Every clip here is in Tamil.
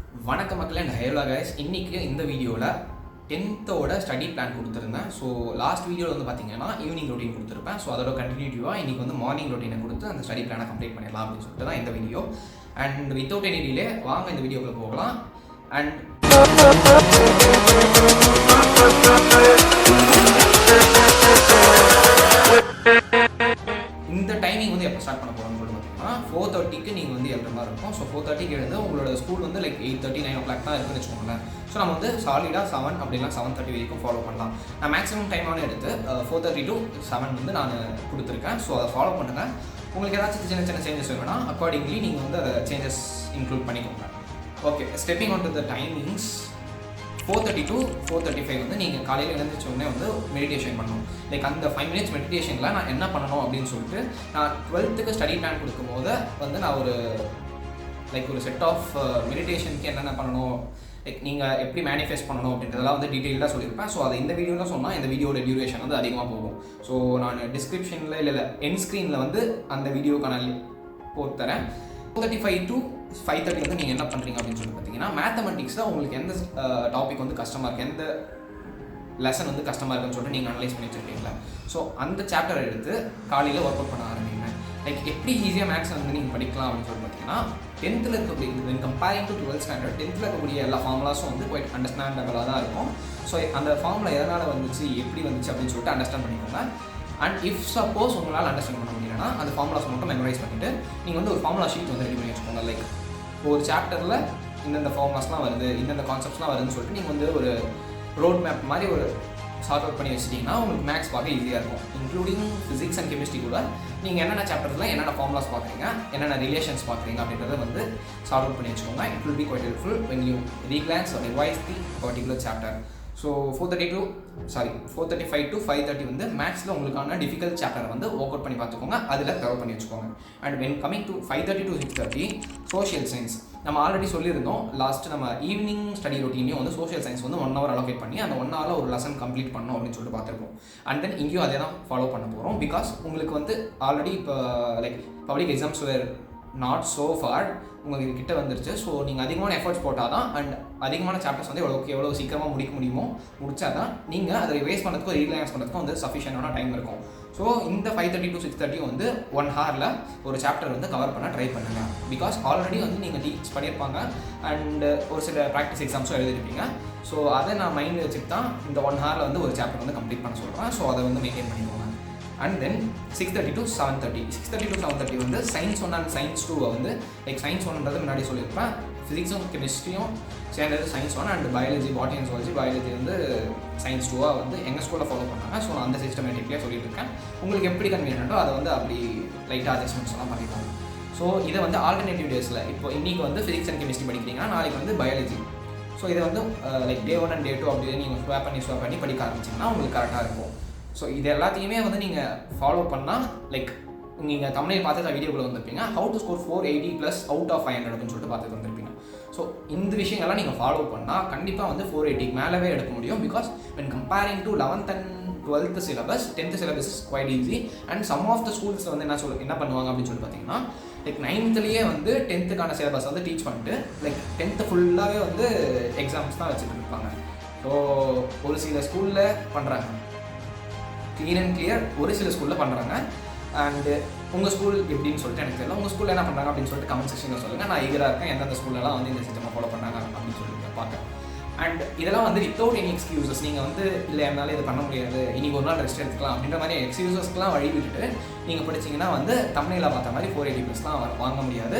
வணக்கம் மக்களே அண்ட் ஹேலோ கைஸ். இன்றைக்கி இந்த வீடியோவில் 10th ஸ்டடி பிளான் கொடுத்துருந்தேன். ஸோ லாஸ்ட் வீடியோவில் வந்து பார்த்தீங்கன்னா ஈவினிங் ரொட்டீன் கொடுத்துருப்பேன். ஸோ அதோட கண்டினியூட்டிவாக இன்றைக்கி வந்து மார்னிங் ரொட்டீனை கொடுத்து அந்த ஸ்டடி பிளானை கம்ப்ளீட் பண்ணிடலாம் அப்படின்னு சொல்லிட்டு தான் இந்த video. And without any delay வாங்க இந்த வீடியோக்குள்ளே போகலாம். அண்ட் இந்த டைமிங் வந்து எப்போ ஸ்டார்ட் பண்ண போகிறோம்னு சொல்லிட்டு பார்த்தீங்கன்னா 4:30க்கு நீங்கள் வந்து எழுற மாதிரி இருக்கும். ஸோ 4:30க்கு எழுந்து உங்களோட ஸ்கூல் வந்து லைக் 8:30 9 o'clock தான் இருக்குன்னு வச்சுக்கோங்களேன். ஸோ நம்ம வந்து சாலிடாக 7 அப்படிலாம் 7:30 வரைக்கும் ஃபாலோ பண்ணலாம். நான் மேக்ஸிமம் டைமான எடுத்து 4:30 to 7 வந்து நான் கொடுத்துருக்கேன். ஸோ அதை ஃபாலோ பண்ணுங்கள். உங்களுக்கு ஏதாச்சும் சின்ன சின்ன சேஞ்சஸ் வேணும்னா அக்கார்டிங்லி நீங்கள் வந்து அதை சேஞ்சஸ் இன்க்ளூட் பண்ணிக்கோங்க. Okay, stepping on to the timings 4:30 to 4:35 வந்து நீங்கள் காலையில் எழுந்திரிச்சோடனே வந்து மெடிடேஷன் பண்ணணும். லைக் அந்த 5 minutes மெடிடேஷனில் நான் என்ன பண்ணணும் அப்படின்னு சொல்லிட்டு நான் 12th ஸ்டடி பிளான் கொடுக்கும்போது வந்து நான் ஒரு செட் ஆஃப் மெடிடேஷனுக்கு என்னென்ன பண்ணணும், லைக் நீங்கள் எப்படி மேனிஃபெஸ்ட் பண்ணணும் அப்படின்றதெல்லாம் வந்து டீட்டெயிலாக சொல்லியிருப்பேன். ஸோ அதை இந்த வீடியோவில் சொன்னால் இந்த வீடியோட டியூரேஷன் வந்து அதிகமாக போகும். ஸோ நான் டிஸ்கிரிப்ஷனில் இல்லை என் ஸ்க்ரீனில் வந்து அந்த வீடியோக்கான போட்டு தரேன். 4:35 to 5:30 வந்து நீங்கள் என்ன பண்ணுறீங்க அப்படின்னு சொல்லி பார்த்தீங்கன்னா மேத்தமெட்டிக்ஸில் உங்களுக்கு எந்த டாபிக் வந்து கஷ்டமாக இருக்குது, எந்த லெசன் வந்து கஷ்டமாக இருக்குன்னு சொல்லிட்டு நீங்கள் அனலைஸ் பண்ணி வச்சுருக்கீங்களா. ஸோ அந்த சாப்டரை எடுத்து காலையில் ஒர்க் அவுட் பண்ண ஆரம்பிங்க. லைக் எப்படி ஈஸியாக மேக்ஸ் வந்து நீங்கள் படிக்கலாம் அப்படின்னு சொல்லி பார்த்தீங்கன்னா 10th இருக்கக்கூடிய comparing to 12th standard 10th இருக்கக்கூடிய எல்லா ஃபார்முலாஸும் வந்து குவைட் அண்டர்ஸ்டாண்டபிளாக தான் இருக்கும். ஸோ அந்த ஃபார்முலா எதனால் வந்துச்சு, எப்படி வந்துச்சு அப்படின்னு சொல்லிட்டு அண்டர்ஸ்டாண்ட் பண்ணிக்கோங்க. அண்ட் இஃப் சப்போஸ் உங்களால் அண்டர்ஸ்டாண்ட் பண்ண முடியலன்னா அந்த ஃபார்முலாஸ் மட்டும் மெமரைஸ் பண்ணிவிட்டு நீங்கள் வந்து ஒரு ஃபார்முலா ஷீட் வந்து ரெடி பண்ணி வச்சுக்கோங்க. லைக் ஒரு சாப்டரில் இந்தந்த ஃபார்முலாஸ்லாம் வருது, இந்தந்த கான்செப்ட்ஸ்லாம் வருதுன்னு சொல்லிட்டு நீங்கள் வந்து ஒரு ரோட் மேப் மாதிரி ஒரு சார்ட் அவுட் பண்ணி வச்சிட்டிங்கன்னா உங்களுக்கு மேக்ஸ் பார்க்க ஈஸியாக இருக்கும். இன்க்ளூடிங் ஃபிசிக்ஸ் அண்ட் கெமிஸ்ட்ரி கூட நீங்கள் என்னென்ன சாப்டர்ஸில் என்னென்ன ஃபார்முலாஸ் பார்க்குறீங்க, என்னென்ன ரிலேஷன்ஸ் பார்க்குறீங்க அப்படின்றத வந்து சார்ட் அவுட் பண்ணி வச்சுக்கோங்க. It will be quite helpful when you reglance or revise the particular chapter. So 4:35 to 5:30 வந்து மேக்ஸில் உங்களுக்கான டிஃபிகல்ட் சாப்டரை வந்து ஒர்க் அவுட் பண்ணி பார்த்துக்கோங்க. அதில் கவர் பண்ணி வச்சுக்கோங்க. And when coming to 5:30 to 6:30 social science நம்ம ஆல்ரெடி சொல்லியிருந்தோம். லாஸ்ட்டு நம்ம ஈவினிங் ஸ்டடி ரொட்டீனையும் வந்து சோஷியல் சயின்ஸ் வந்து 1 hour அலோகேட் பண்ணி அந்த 1 hourல ஒரு லெசன் கம்ப்ளீட் பண்ணோம் அப்படின்னு சொல்லிட்டு பார்த்துருக்கோம். அண்ட் தென் இங்கேயும் அதே தான் ஃபாலோ பண்ண போகிறோம். பிகாஸ் உங்களுக்கு வந்து ஆல்ரெடி இப்போ like public exams where not so for உங்களுக்கு கிட்ட வந்துருச்சு. ஸோ நீங்கள் அதிகமான எஃபர்ட்ஸ் போட்டால் தான் அண்ட் அதிகமான சாப்டர்ஸ் வந்து எவ்வளோ சீக்கிரமாக முடிக்க முடியுமோ முடிச்சா தான் நீங்கள் அதை ரிவைஸ் பண்ணுறதுக்கும் ரீலைன்ஸ் பண்ணுறதுக்கும் வந்து சஃபிஷியண்டான டைம் இருக்கும். ஸோ இந்த 5:30 to 6:30 வந்து 1 hourல ஒரு சாப்டர் வந்து கவர் பண்ண ட்ரை பண்ணுங்கள். பிகாஸ் ஆல்ரெடி வந்து நீங்கள் டீச் பண்ணியிருப்பாங்க அண்ட் ஒரு சில ப்ராக்டிஸ் எக்ஸாம்ஸும் எழுதிருப்பீங்க. ஸோ அதை நான் மைண்டில் வச்சுட்டு தான் இந்த 1 hourல வந்து ஒரு சாப்டர் வந்து கம்ப்ளீட் பண்ண சொல்கிறேன். ஸோ அதை வந்து மெயின்டைன் பண்ணிக்கோங்க. அண்ட் தென் 6:30 to 7:30 6:30 to 7:30 வந்து சயின்ஸ் 1 அண்ட் சயின்ஸ் 2 வந்து லைக் சயின்ஸ் 1ன்றது முன்னாடி சொல்லியிருப்பேன். ஃபிசிக்ஸும் கெமிஸ்ட்ரியும் சேர்ந்தது science 1 and biology botany and zoology biology வந்து சயின்ஸ் 2 வந்து எங்கள் ஸ்கூலில் ஃபாலோ பண்ணாங்க. ஸோ நான் அந்த சிஸ்டமேட்டிக்லேயே சொல்லிட்டு இருக்கேன். உங்களுக்கு எப்படி கன்வீனியன்ட்டோ அதை வந்து அப்படி லைட்டாக அட்ஜஸ்ட்மெண்ட்ஸ் எல்லாம் பண்ணிக்கோங்க. ஸோ இதை வந்து ஆல்டர்னேட்டிவ் டேஸில் இப்போ இன்றைக்கி வந்து ஃபிசிக்ஸ் அண்ட் கெமிஸ்ட்ரி படிக்கிறீங்கன்னா நாளைக்கு வந்து பயாலஜி. ஸோ இதை வந்து லைக் day 1 and day 2 அப்படி நீங்கள் ஸ்வாப் பண்ணி படிக்க ஆரம்பிச்சிங்கன்னா உங்களுக்கு கரெக்டாக இருக்கும். ஸோ இது எல்லாத்தையுமே வந்து நீங்கள் ஃபாலோ பண்ணால் லைக் நீங்கள் தமிழில் பார்த்து வீடியோக்குள்ளே வந்திருப்பீங்க. How to score 480 + out of 500 அப்படின்னு சொல்லிட்டு பார்த்துட்டு வந்திருப்பீங்க. ஸோ இந்த விஷயங்கள்லாம் நீங்கள் ஃபாலோ பண்ணால் கண்டிப்பாக வந்து 480 மேலவே எடுக்க முடியும். Because when comparing to 11th and 12th syllabus 10th syllabus is quite easy. And some of the schools வந்து என்ன பண்ணுவாங்க அப்படின்னு சொல்லி பார்த்தீங்கன்னா லைக் 9thலேயே வந்து 10th சிலபஸ் வந்து டீச் பண்ணிட்டு லைக் 10th ஃபுல்லாகவே வந்து எக்ஸாம்ஸ் தான் வச்சுட்டு இருப்பாங்க. ஸோ ஒரு சில ஸ்கூலில் பண்ணுறாங்க க்ளீன் அண்ட் கிளியர், ஒரு சில ஸ்கூலில் பண்ணுறாங்க. அண்டு உங்கள் ஸ்கூல் எப்படின்னு சொல்லிட்டு எனக்கு தெரியல. உங்கள் ஸ்கூலில் என்ன பண்ணுறாங்க அப்படின்னு சொல்லிட்டு கமெண்ட் செக்ஷனில் சொல்லுங்கள். நான் ஈகராக இருக்கேன் எந்தெந்த ஸ்கூல்லலாம் வந்து இந்த சிஸ்டமாக ஃபாலோ பண்ணாங்க அப்படின்னு சொல்லிட்டு பார்க்க. அண்ட் இதெல்லாம் வந்து வித்தவுட் எனி எக்ஸ்கியூசஸ் நீங்கள் வந்து இல்லை என்னால் இது பண்ண முடியாது, இன்றைக்கி ஒரு நாள் ரெஸ்ட் எடுத்துக்கலாம் அப்படின்ற மாதிரி எக்ஸ்கியூசஸ்க்குலாம் வழி விட்டுட்டு நீங்கள் படிச்சிங்கன்னா வந்து தமிழில் பார்த்த மாதிரி 480+ வாங்க முடியாது.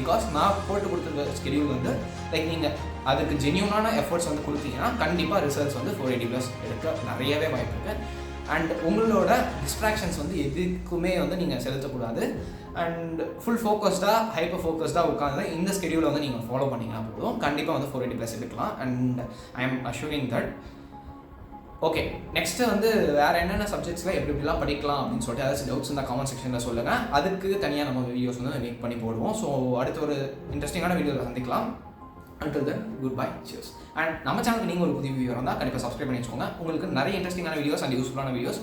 பிகாஸ் நான் போட்டு கொடுத்துருக்க ஸ்கெடியூல் வந்து லைக் நீங்கள் அதுக்கு ஜென்யூனான எஃபர்ட்ஸ் வந்து கொடுத்தீங்கன்னா கண்டிப்பாக ரிசல்ட்ஸ் வந்து 480+ எடுக்க நிறையவே வாய்ப்பு இருக்குது. அண்ட் உங்களோட டிஸ்ட்ராக்ஷன்ஸ் வந்து எதுக்குமே வந்து நீங்கள் செலுத்தக்கூடாது. அண்ட் ஃபுல் ஃபோக்கஸ்டாக ஹைப்பர் ஃபோக்கஸ்டாக உட்காந்து இந்த ஸ்கெடியூலை வந்து நீங்கள் ஃபாலோ பண்ணிங்கன்னா போதும் கண்டிப்பாக வந்து 480+ எடுக்கலாம். And I am assuring that. Okay, next வந்து வேறு என்னென்ன சப்ஜெக்ட்ஸில் எப்படிலாம் படிக்கலாம் அப்படின்னு சொல்லிட்டு ஏதாச்சும் டவுட்ஸ் இந்த காமெண்ட் செக்ஷனில் சொல்லுங்கள். அதுக்கு தனியாக நம்ம வீடியோஸ் வந்து மேக் பண்ணி போடுவோம். ஸோ அடுத்த ஒரு இன்ட்ரெஸ்டிங்கான வீடியோவில் சந்திக்கலாம். Until then, goodbye, cheers. And நம்ம சேனலுக்கு நீங்கள் ஒரு புதிய வியூவர் இருந்தால் கண்டிப்பாக சப்ஸ்கிரைப் பண்ணி வச்சுக்கோங்க. உங்களுக்கு நிறைய இன்ட்ரெஸ்டிங்கான வீடியோஸ் அண்ட் யூஸ்ஃபுல்லான வீடியோஸ்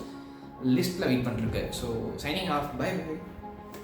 லிஸ்ட்டில் வெயிட் பண்ணிருக்கு. So signing off, bye by.